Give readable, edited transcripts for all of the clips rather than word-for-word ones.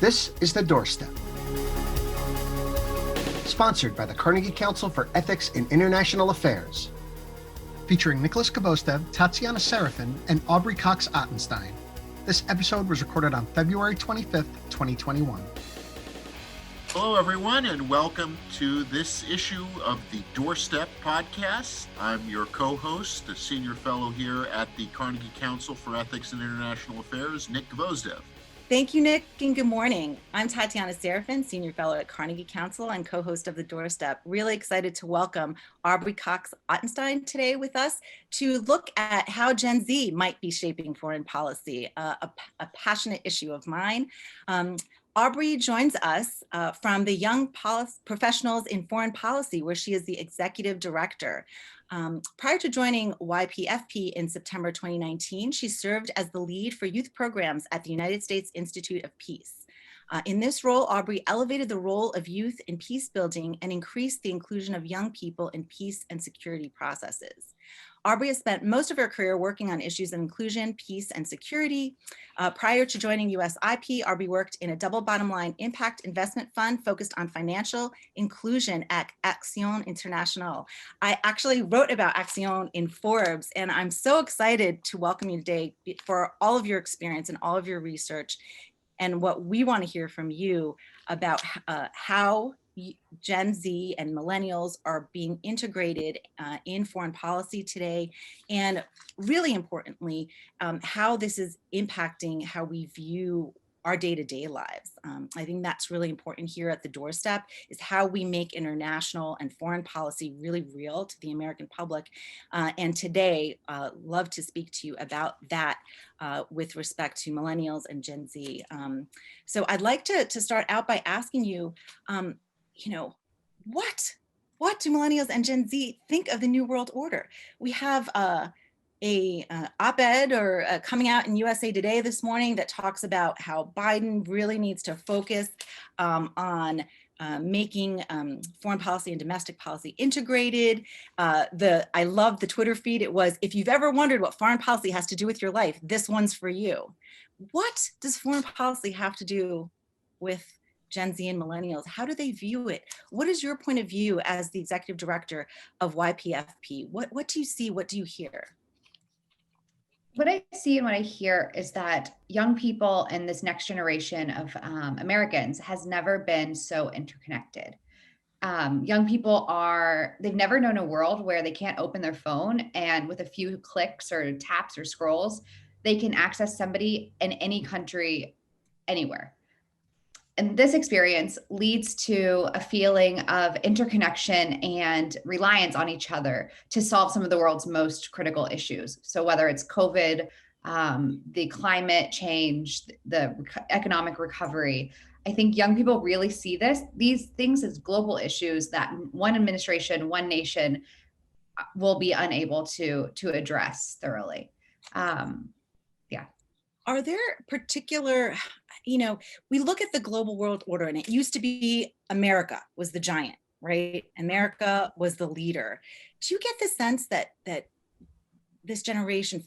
This is The Doorstep, sponsored by the Carnegie Council for Ethics in International Affairs, featuring Nicholas Gvosdev, Tatiana Serafin, and Aubrey Cox Ottenstein. This episode was recorded on February 25th, 2021. Hello, everyone, and welcome to this issue of the Doorstep podcast. I'm your co-host, a senior fellow here at the Carnegie Council for Ethics in International Affairs, Nick Gvosdev. Thank you, Nick, and good morning. I'm Tatiana Serafin, Senior Fellow at Carnegie Council and co-host of The Doorstep. Really excited to welcome Aubrey Cox Ottenstein today with us to look at how Gen Z might be shaping foreign policy, a passionate issue of mine. Aubrey joins us from the Young Professionals in Foreign Policy, where she is the executive director. Prior to joining YPFP in September 2019, she served as the lead for youth programs at the United States Institute of Peace. In this role, Aubrey elevated the role of youth in peace building and increased the inclusion of young people in peace and security processes. Aubrey has spent most of her career working on issues of inclusion, peace, and security. Prior to joining USIP, Aubrey worked in a double bottom line impact investment fund focused on financial inclusion at Action International. I actually wrote about Action in Forbes, and I'm so excited to welcome you today for all of your experience and all of your research and what we want to hear from you about how Gen Z and millennials are being integrated in foreign policy today, and really importantly, how this is impacting how we view our day-to-day lives. I think that's really important here at The Doorstep, is how we make international and foreign policy really real to the American public. And today, love to speak to you about that with respect to millennials and Gen Z. So I'd like to start out by asking you, what do millennials and Gen Z think of the New World Order? We have a op-ed coming out in USA Today this morning that talks about how Biden really needs to focus on making foreign policy and domestic policy integrated. I love the Twitter feed. It was, if you've ever wondered what foreign policy has to do with your life, this one's for you. What does foreign policy have to do with Gen Z and millennials? How do they view it? What is your point of view as the executive director of YPFP? What do you see? What do you hear? What I see and what I hear is that young people and this next generation of Americans has never been so interconnected. Young people they've never known a world where they can't open their phone and with a few clicks or taps or scrolls, they can access somebody in any country, anywhere. And this experience leads to a feeling of interconnection and reliance on each other to solve some of the world's most critical issues. So whether it's COVID, the climate change, the economic recovery, I think young people really see these things as global issues that one administration, one nation will be unable to address thoroughly. Are there particular, we look at the global world order and it used to be America was the giant, right? America was the leader. Do you get the sense that this generation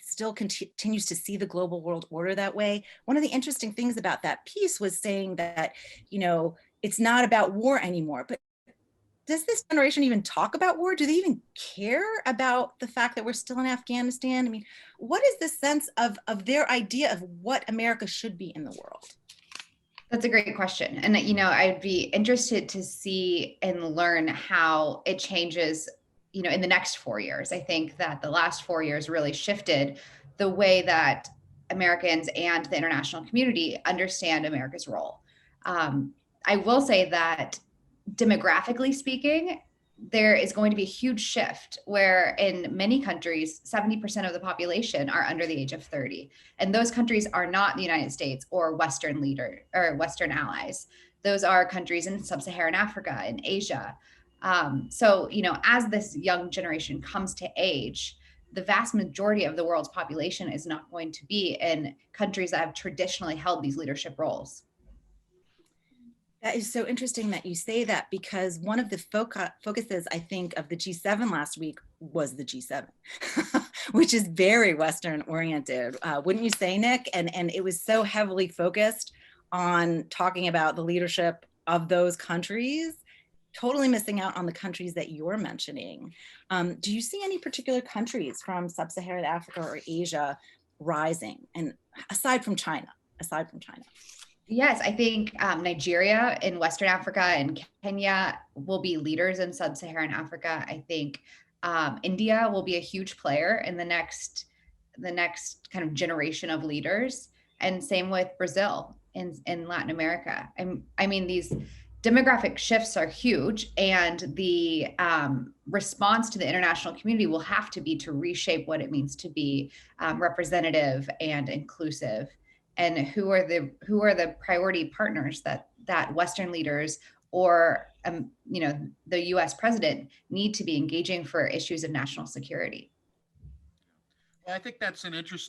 still continues to see the global world order that way? One of the interesting things about that piece was saying that, it's not about war anymore, but does this generation even talk about war? Do they even care about the fact that we're still in Afghanistan? I mean, what is the sense of their idea of what America should be in the world? That's a great question. And, I'd be interested to see and learn how it changes, in the next 4 years. I think that the last 4 years really shifted the way that Americans and the international community understand America's role. I will say that demographically speaking, there is going to be a huge shift where in many countries, 70% of the population are under the age of 30. And those countries are not the United States or Western Western allies. Those are countries in sub-Saharan Africa and Asia. So, as this young generation comes to age, the vast majority of the world's population is not going to be in countries that have traditionally held these leadership roles. That is so interesting that you say that, because one of the focuses, I think, of the G7 last week was the G7, which is very Western oriented. Wouldn't you say, Nick? And it was so heavily focused on talking about the leadership of those countries, totally missing out on the countries that you're mentioning. Do you see any particular countries from sub-Saharan Africa or Asia rising? And aside from China? Yes, I think Nigeria in Western Africa and Kenya will be leaders in sub-Saharan Africa. I think India will be a huge player in the next kind of generation of leaders, and same with Brazil in Latin America. I mean, these demographic shifts are huge, and the response to the international community will have to be to reshape what it means to be representative and inclusive. And who are the priority partners that Western leaders or the U.S. president need to be engaging for issues of national security? Well, I think that's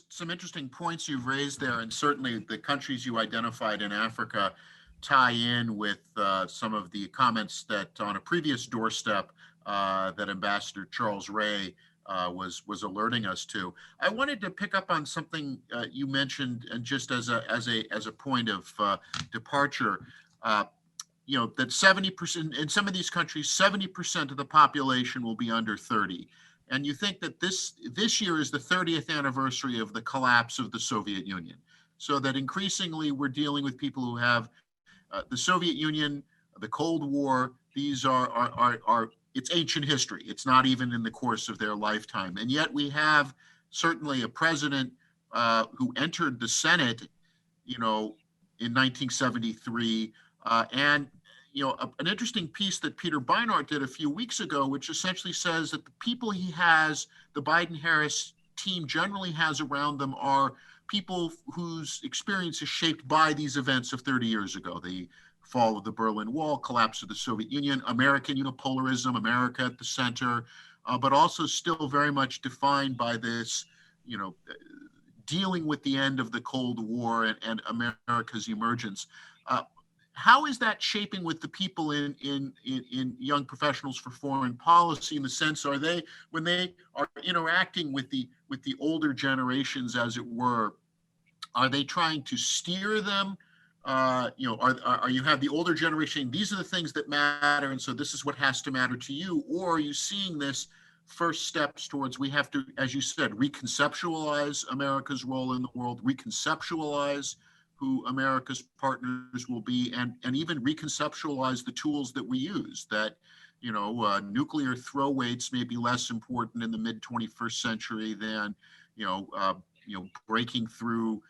some interesting points you've raised there, and certainly the countries you identified in Africa tie in with some of the comments that on a previous doorstep that Ambassador Charles Ray was alerting us to. I wanted to pick up on something you mentioned, and just as a point of departure, that 70% in some of these countries, 70% of the population will be under 30. And you think that this year is the 30th anniversary of the collapse of the Soviet Union. So that increasingly we're dealing with people who have the Soviet Union, the Cold War. These are it's ancient history. It's not even in the course of their lifetime. And yet we have certainly a president who entered the Senate, in 1973, and an interesting piece that Peter Beinart did a few weeks ago, which essentially says that the people the Biden-Harris team generally has around them are people whose experience is shaped by these events of 30 years ago, the fall of the Berlin Wall, collapse of the Soviet Union, American unipolarism, America at the center, but also still very much defined by this, dealing with the end of the Cold War and America's emergence. How is that shaping with the people in young professionals for foreign policy, in the sense, are they, when they are interacting with the older generations, as it were, are they trying to steer them? Are you have the older generation, these are the things that matter, and so this is what has to matter to you? Or are you seeing this first steps towards, we have to, as you said, reconceptualize America's role in the world, reconceptualize who America's partners will be, and even reconceptualize the tools that we use, that, nuclear throw weights may be less important in the mid 21st century than, breaking through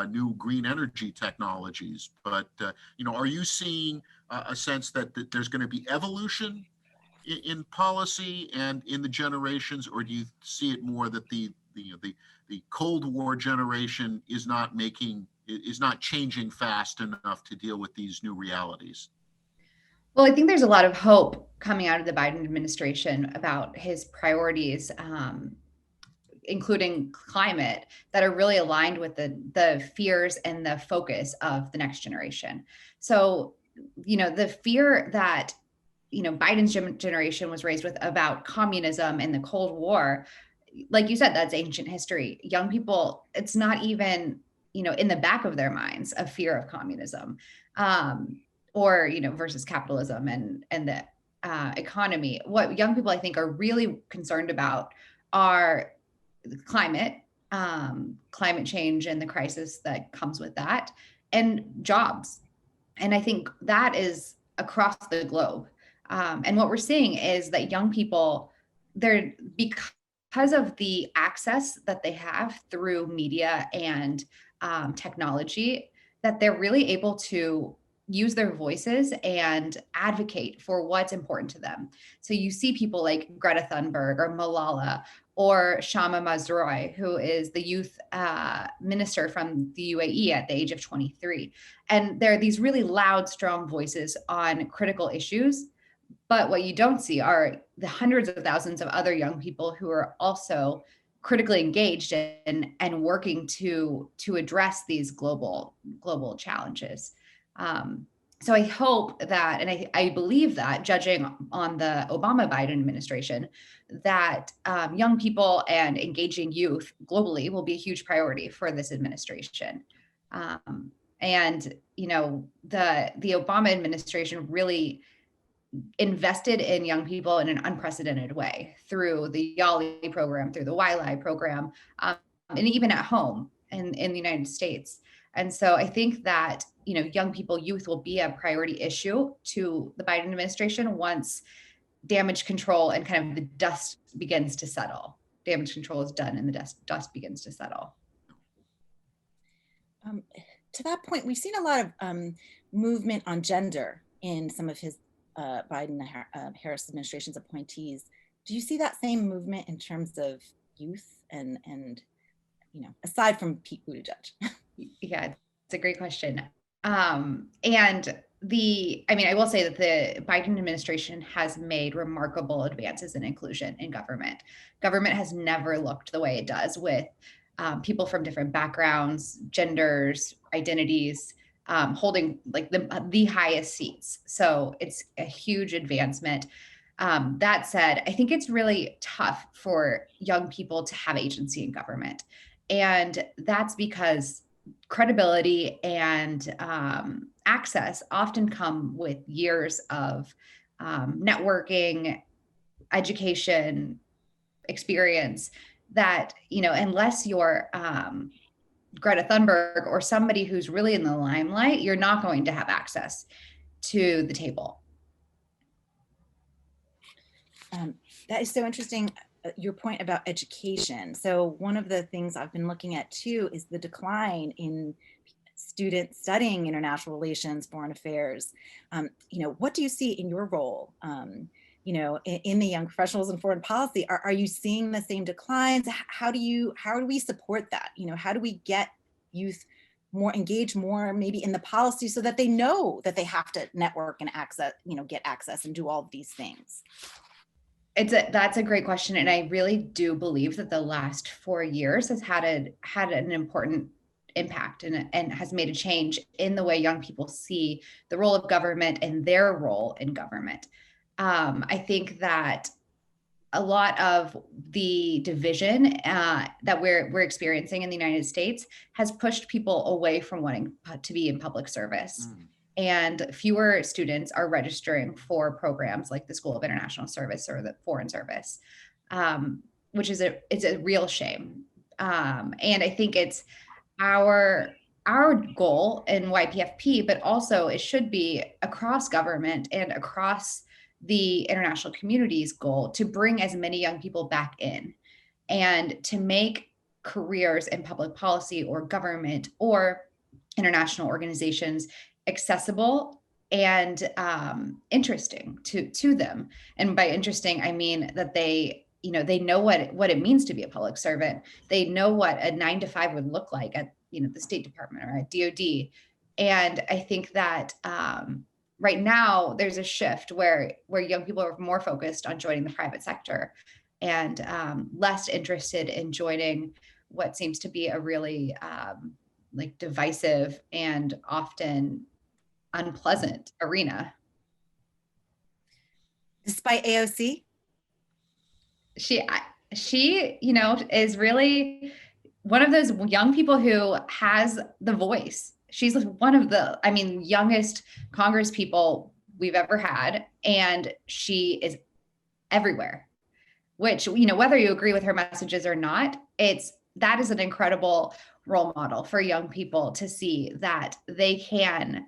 new green energy technologies. But, are you seeing a sense that there's going to be evolution in policy and in the generations, or do you see it more that the Cold War generation is not changing fast enough to deal with these new realities? Well, I think there's a lot of hope coming out of the Biden administration about his priorities, including climate, that are really aligned with the fears and the focus of the next generation. So, the fear that, Biden's generation was raised with about communism and the Cold War, like you said, that's ancient history. Young people, it's not even, in the back of their minds, a fear of communism, or, versus capitalism and the economy. What young people, I think, are really concerned about are climate change and the crisis that comes with that, and jobs. And I think that is across the globe. And what we're seeing is that young people, because of the access that they have through media and technology, that they're really able to use their voices and advocate for what's important to them. So you see people like Greta Thunberg or Malala or Shama Mazrui, who is the youth minister from the UAE at the age of 23. And there are these really loud, strong voices on critical issues. But what you don't see are the hundreds of thousands of other young people who are also critically engaged in and working to address these global challenges. So I hope that, and I believe that, judging on the Obama-Biden administration, that young people and engaging youth globally will be a huge priority for this administration. And, the Obama administration really invested in young people in an unprecedented way through the YALI program, through the YLI program, and even at home in the United States. And so I think that, young people, youth will be a priority issue to the Biden administration once damage control and kind of the dust begins to settle. Damage control is done and the dust begins to settle. To that point, we've seen a lot of movement on gender in some of his Biden-Harris administration's appointees. Do you see that same movement in terms of youth and aside from Pete Buttigieg? Yeah, it's a great question. I will say that the Biden administration has made remarkable advances in inclusion in government. Government has never looked the way it does with people from different backgrounds, genders, identities, holding like the highest seats. So it's a huge advancement. That said, I think it's really tough for young people to have agency in government. And that's because credibility and access often come with years of networking, education, experience that, unless you're Greta Thunberg or somebody who's really in the limelight, you're not going to have access to the table. That is so interesting, your point about education. So one of the things I've been looking at too is the decline in students studying international relations, foreign affairs. What do you see in your role, in the young professionals in foreign policy? Are you seeing the same declines? How do we support that? How do we get youth more engaged, more maybe in the policy so that they know that they have to network and access, get access and do all of these things? That's a great question. And I really do believe that the last 4 years has had an important impact and has made a change in the way young people see the role of government and their role in government. I think that a lot of the division that we're experiencing in the United States has pushed people away from wanting to be in public service. And fewer students are registering for programs like the School of International Service or the Foreign Service, which is it's a real shame. And I think it's our goal in YPFP, but also it should be across government and across the international community's goal to bring as many young people back in and to make careers in public policy or government or international organizations accessible and interesting to them. And by interesting, I mean that they know what it means to be a public servant. They know what a 9-to-5 would look like at the State Department or at DoD. And I think that right now there's a shift where young people are more focused on joining the private sector and less interested in joining what seems to be a really divisive and often unpleasant arena. Despite AOC? She is really one of those young people who has the voice. She's one of the, youngest Congress people we've ever had. And she is everywhere, which, whether you agree with her messages or not, that is an incredible role model for young people to see that they can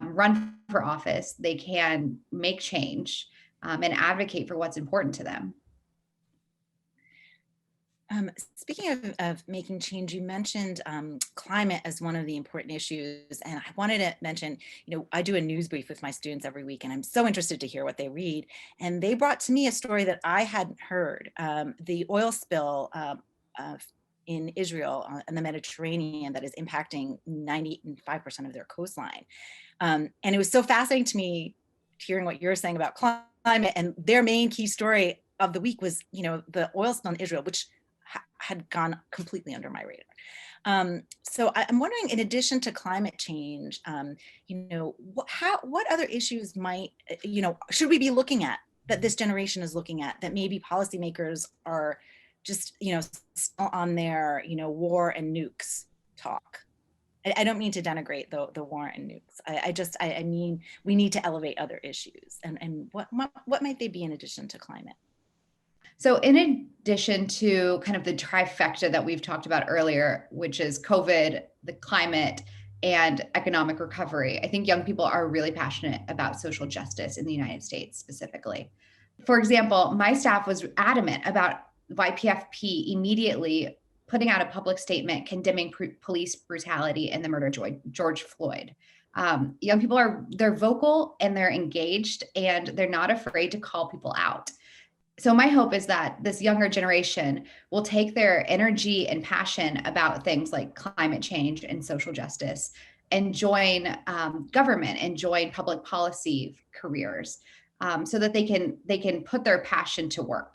run for office, they can make change and advocate for what's important to them. Speaking of making change, you mentioned climate as one of the important issues. And I wanted to mention, I do a news brief with my students every week, and I'm so interested to hear what they read. And they brought to me a story that I hadn't heard, the oil spill in Israel and the Mediterranean that is impacting 95% of their coastline. And it was so fascinating to me hearing what you're saying about climate, and their main key story of the week was, the oil spill in Israel, which had gone completely under my radar. So I'm wondering, in addition to climate change, what other issues might, should we be looking at, that this generation is looking at, that maybe policymakers are just, still on their, war and nukes talk? I don't mean to denigrate the war and nukes. I mean, we need to elevate other issues. And what might they be in addition to climate? So in addition to kind of the trifecta that we've talked about earlier, which is COVID, the climate, and economic recovery, I think young people are really passionate about social justice in the United States specifically. For example, my staff was adamant about YPFP immediately putting out a public statement condemning police brutality and the murder of George Floyd. Young people they're vocal and they're engaged and they're not afraid to call people out. So my hope is that this younger generation will take their energy and passion about things like climate change and social justice and join government and join public policy careers so that they can put their passion to work.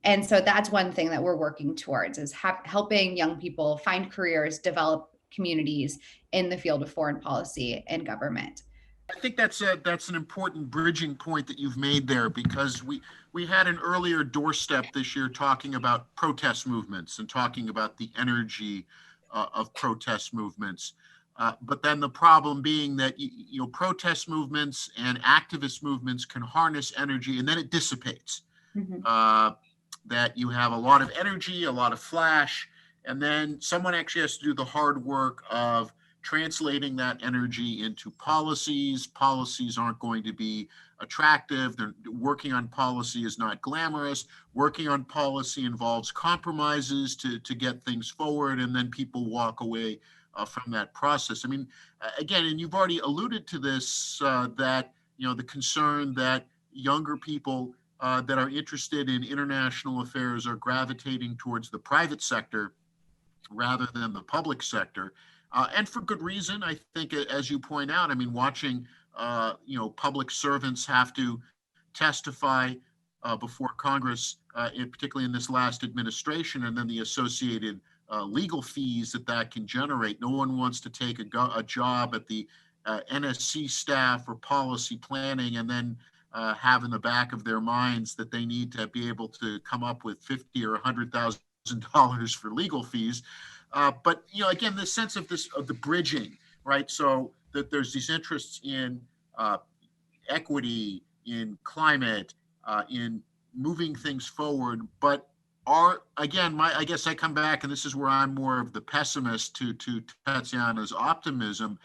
And so that's one thing that we're working towards is helping young people find careers, develop communities in the field of foreign policy and government. I think that's an important bridging point that you've made there, because we had an earlier doorstep this year talking about protest movements and talking about the energy of protest movements. But then the problem being that protest movements and activist movements can harness energy and then it dissipates. Mm-hmm. That you have a lot of energy, a lot of flash, and then someone actually has to do the hard work of translating that energy into policies. Policies aren't going to be attractive. Working on policy is not glamorous. Working on policy involves compromises to get things forward, and then people walk away from that process. I mean, again, and you've already alluded to this, that, the concern that younger people that are interested in international affairs are gravitating towards the private sector rather than the public sector. And for good reason. I think, as you point out, I mean, watching, public servants have to testify before Congress, particularly in this last administration, and then the associated legal fees that can generate. No one wants to take a job at the NSC staff or policy planning and then have in the back of their minds that they need to be able to come up with $50,000 or $100,000 for legal fees. But again, the sense of the bridging, right? So that there's these interests in equity, in climate, in moving things forward. But I guess I come back, and this is where I'm more of the pessimist to Tatiana's optimism.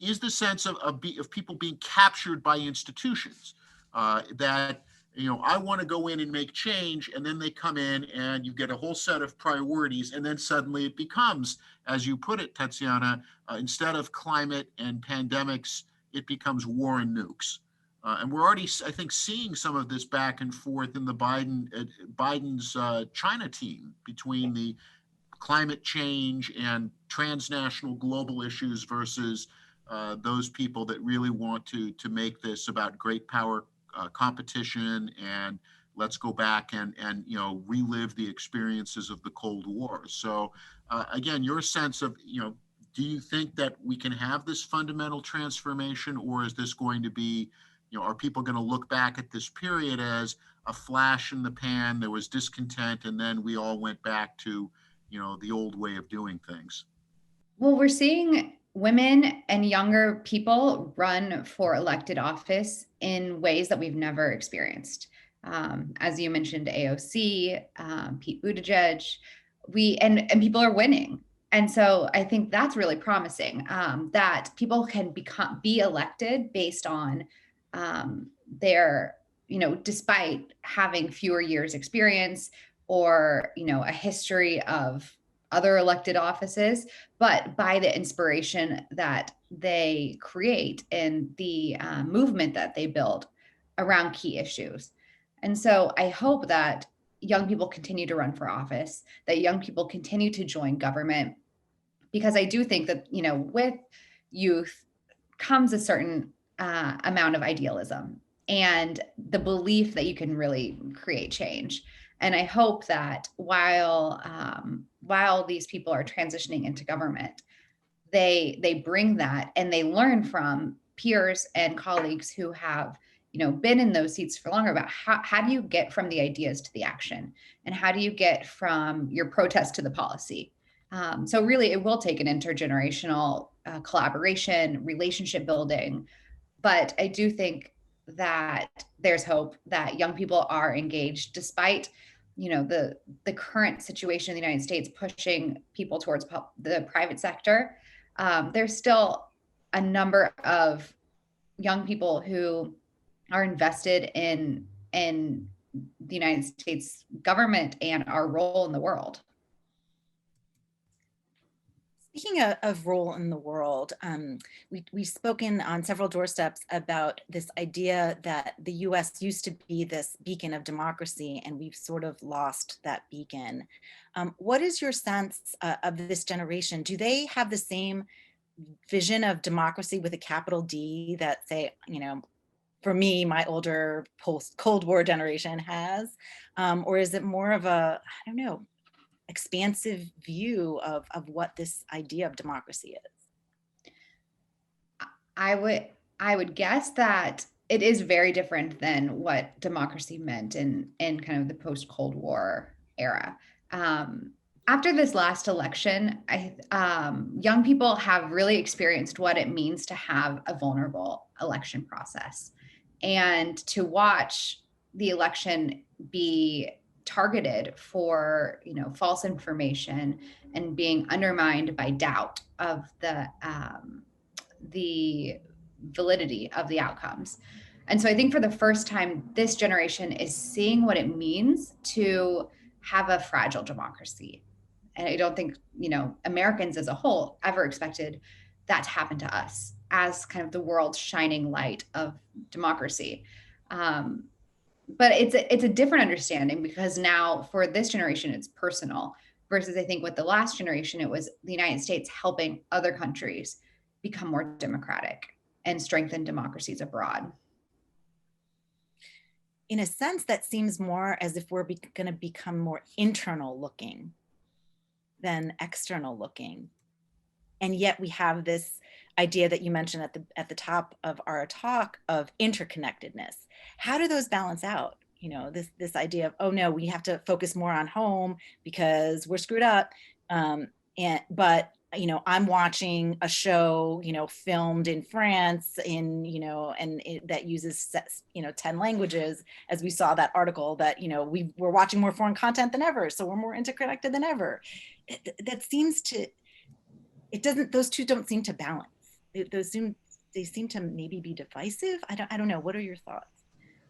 Is the sense of people being captured by institutions that. I want to go in and make change, and then they come in and you get a whole set of priorities, and then suddenly it becomes, as you put it, Tatiana, instead of climate and pandemics, it becomes war and nukes. And we're already, I think, seeing some of this back and forth in the Biden's China team between the climate change and transnational global issues versus those people that really want to make this about great power competition, and let's go back and relive the experiences of the Cold War. So again, your sense of, do you think that we can have this fundamental transformation, or is this going to be, are people going to look back at this period as a flash in the pan? There was discontent, and then we all went back to, the old way of doing things. Well, we're seeing women and younger people run for elected office in ways that we've never experienced. As you mentioned, AOC, Pete Buttigieg, and people are winning. And so I think that's really promising, that people can be elected based on their, despite having fewer years experience or, a history of other elected offices, but by the inspiration that they create and the movement that they build around key issues. And so I hope that young people continue to run for office, that young people continue to join government, because I do think that, with youth comes a certain amount of idealism and the belief that you can really create change. And I hope that while these people are transitioning into government, they bring that and they learn from peers and colleagues who have, been in those seats for longer about how do you get from the ideas to the action, and how do you get from your protest to the policy. So really, it will take an intergenerational collaboration, relationship building. But I do think that there's hope that young people are engaged, despite the current situation in the United States pushing people towards the private sector. There's still a number of young people who are invested in the United States government and our role in the world. Speaking of role in the world, we've spoken on several doorsteps about this idea that the US used to be this beacon of democracy, and we've sort of lost that beacon. What is your sense of this generation? Do they have the same vision of democracy with a capital D that, say, for me, my older post-Cold War generation has? Or is it more of a, I don't know, expansive view of what this idea of democracy is? I would guess that it is very different than what democracy meant in kind of the post-Cold War era. After this last election, young people have really experienced what it means to have a vulnerable election process, and to watch the election be targeted for false information and being undermined by doubt of the validity of the outcomes. And so I think for the first time, this generation is seeing what it means to have a fragile democracy. And I don't think Americans as a whole ever expected that to happen to us as kind of the world's shining light of democracy. But it's a different understanding, because now for this generation, it's personal, versus I think with the last generation, it was the United States helping other countries become more democratic and strengthen democracies abroad. In a sense, that seems more as if we're going to become more internal looking than external looking. And yet we have this idea that you mentioned at the top of our talk of interconnectedness. How do those balance out? This idea of, oh no, we have to focus more on home because we're screwed up. But I'm watching a show, filmed in France that uses 10 languages, as we saw that article that, we're watching more foreign content than ever. So we're more interconnected than ever. Those two don't seem to balance. They seem to maybe be divisive. I don't know. What are your thoughts?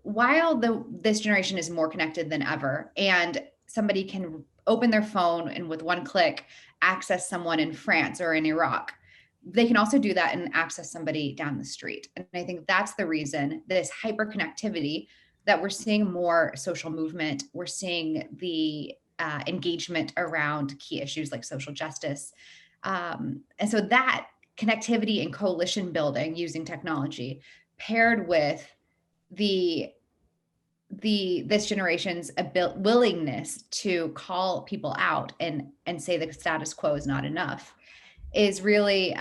While this generation is more connected than ever, and somebody can open their phone and with one click access someone in France or in Iraq, they can also do that and access somebody down the street. And I think that's the reason this hyperconnectivity, that we're seeing more social movement, we're seeing the engagement around key issues like social justice. And so that connectivity and coalition building using technology, paired with this generation's willingness to call people out and say the status quo is not enough, is really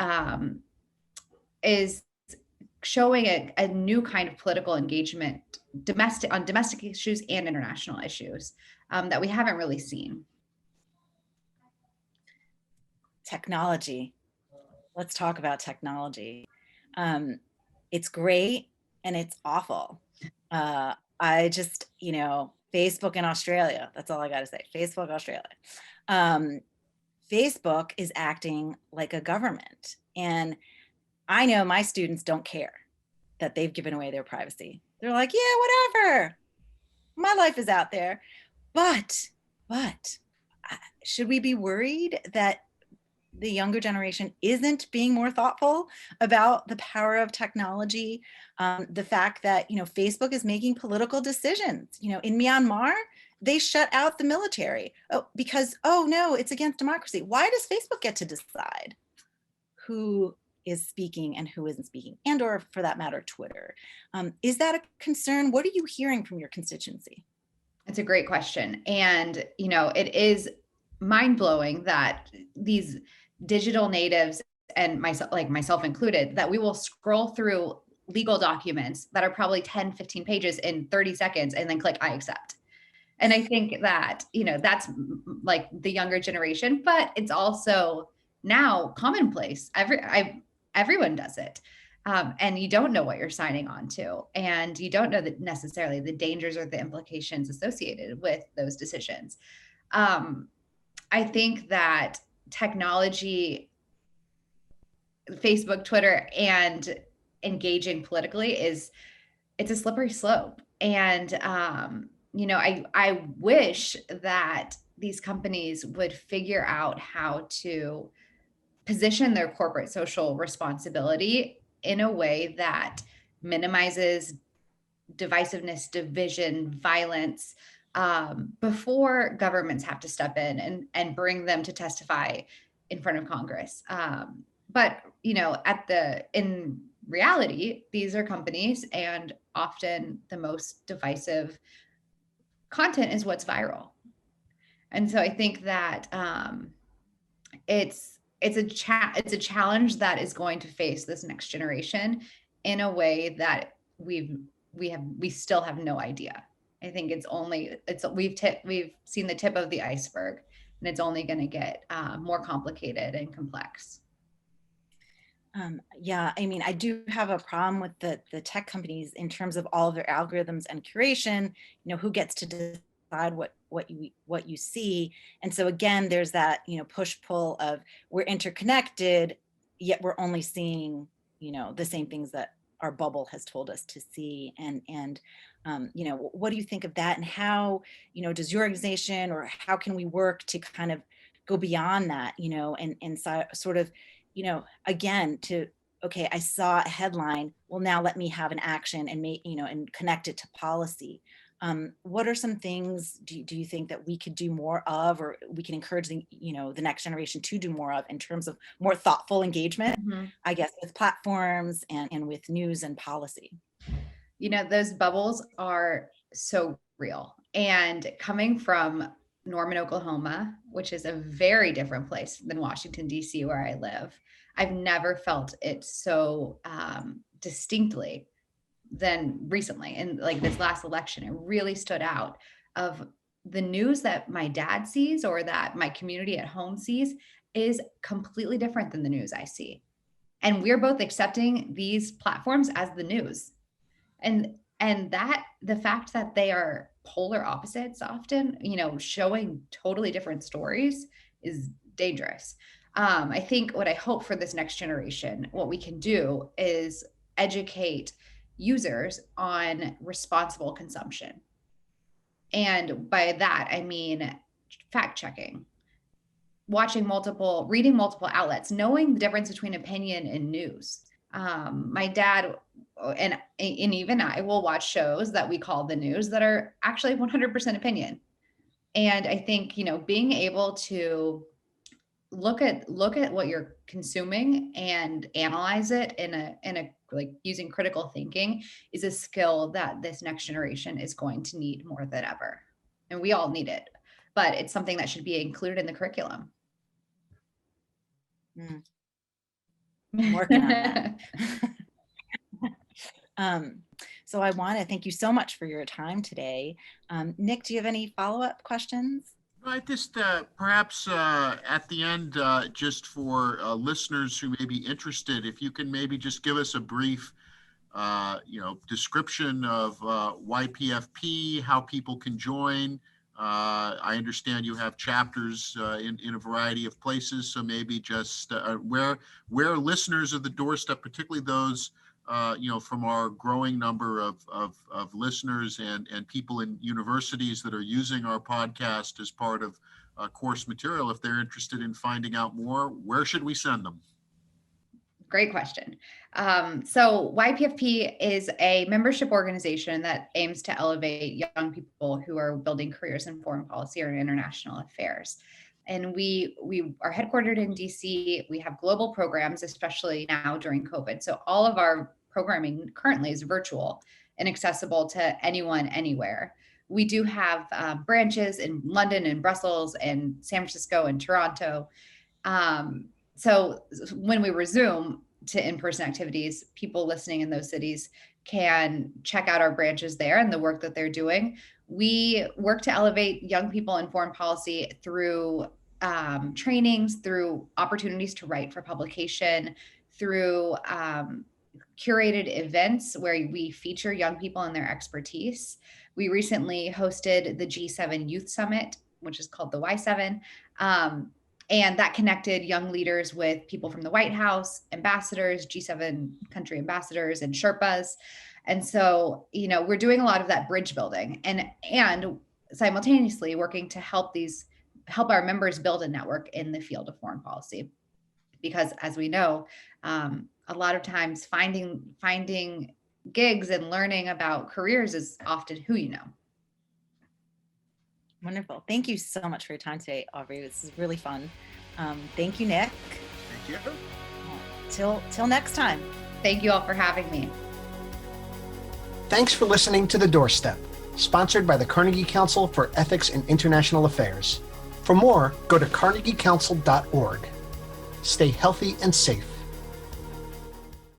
is showing a new kind of political engagement, on domestic issues and international issues, that we haven't really seen. Technology. Let's talk about technology. It's great and it's awful. I just, Facebook in Australia, that's all I got to say. Facebook, Australia. Facebook is acting like a government. And I know my students don't care that they've given away their privacy. They're like, yeah, whatever. My life is out there. But should we be worried that the younger generation isn't being more thoughtful about the power of technology? The fact that, Facebook is making political decisions. In Myanmar, they shut out the military because, oh no, it's against democracy. Why does Facebook get to decide who is speaking and who isn't speaking, and or for that matter, Twitter? Is that a concern? What are you hearing from your constituency? It's a great question. And, it is mind-blowing that these digital natives, and myself included, that we will scroll through legal documents that are probably 10, 15 pages in 30 seconds and then click I accept. And I think that, that's like the younger generation, but it's also now commonplace. Everyone does it. And you don't know what you're signing on to, and you don't know that necessarily the dangers or the implications associated with those decisions. I think that technology, Facebook, Twitter, and engaging politically it's a slippery slope. And, I wish that these companies would figure out how to position their corporate social responsibility in a way that minimizes divisiveness, division, violence, before governments have to step in and bring them to testify in front of Congress. But in reality, these are companies, and often the most divisive content is what's viral. And so I think that it's a challenge that is going to face this next generation in a way that we still have no idea. I think we've seen the tip of the iceberg, and it's only going to get more complicated and complex. Yeah, I mean, I do have a problem with the tech companies in terms of all of their algorithms and curation, who gets to decide what you see. And so again, there's that, push-pull of we're interconnected, yet we're only seeing, the same things that our bubble has told us to see. And what do you think of that? And how, does your organization, or how can we work to kind of go beyond that, and sort of, again, okay, I saw a headline, well, now let me have an action and and connect it to policy. What are some things do you think that we could do more of, or we can encourage the next generation to do more of, in terms of more thoughtful engagement, I guess, with platforms and with news and policy? Those bubbles are so real. And coming from Norman, Oklahoma, which is a very different place than Washington, D.C., where I live, I've never felt it so distinctly than recently. And like this last election, it really stood out of the news that my dad sees, or that my community at home sees, is completely different than the news I see. And we're both accepting these platforms as the news. And that the fact that they are polar opposites often, showing totally different stories, is dangerous. I think what I hope for this next generation, what we can do is educate users on responsible consumption. And by that, I mean fact checking, reading multiple outlets, knowing the difference between opinion and news. My dad and even I will watch shows that we call the news that are actually 100% opinion. And I think, being able to look at what you're consuming and analyze it in a like using critical thinking is a skill that this next generation is going to need more than ever. And we all need it, but it's something that should be included in the curriculum. I'm working on that. So I want to thank you so much for your time today. Nick, do you have any follow-up questions? I just perhaps at the end, just for listeners who may be interested, if you can maybe just give us a brief, description of YPFP, how people can join. I understand you have chapters in a variety of places, so maybe just where listeners of the Doorstep, particularly those from our growing number of listeners and people in universities that are using our podcast as part of course material, if they're interested in finding out more, where should we send them? Great question. So YPFP is a membership organization that aims to elevate young people who are building careers in foreign policy or international affairs. And we are headquartered in DC. We have global programs, especially now during COVID. So all of our programming currently is virtual and accessible to anyone, anywhere. We do have branches in London and Brussels and San Francisco and Toronto. So when we resume to in-person activities, people listening in those cities can check out our branches there and the work that they're doing. We work to elevate young people in foreign policy through trainings, through opportunities to write for publication, through curated events where we feature young people and their expertise. We recently hosted the G7 Youth Summit, which is called the Y7. And that connected young leaders with people from the White House, ambassadors, G7 country ambassadors, and Sherpas. And so, we're doing a lot of that bridge building and simultaneously working to help our members build a network in the field of foreign policy. Because as we know, a lot of times finding gigs and learning about careers is often who you know. Wonderful. Thank you so much for your time today, Aubrey. This is really fun. Thank you, Nick. Thank you. Till next time. Thank you all for having me. Thanks for listening to The Doorstep, sponsored by the Carnegie Council for Ethics in International Affairs. For more, go to carnegiecouncil.org. Stay healthy and safe.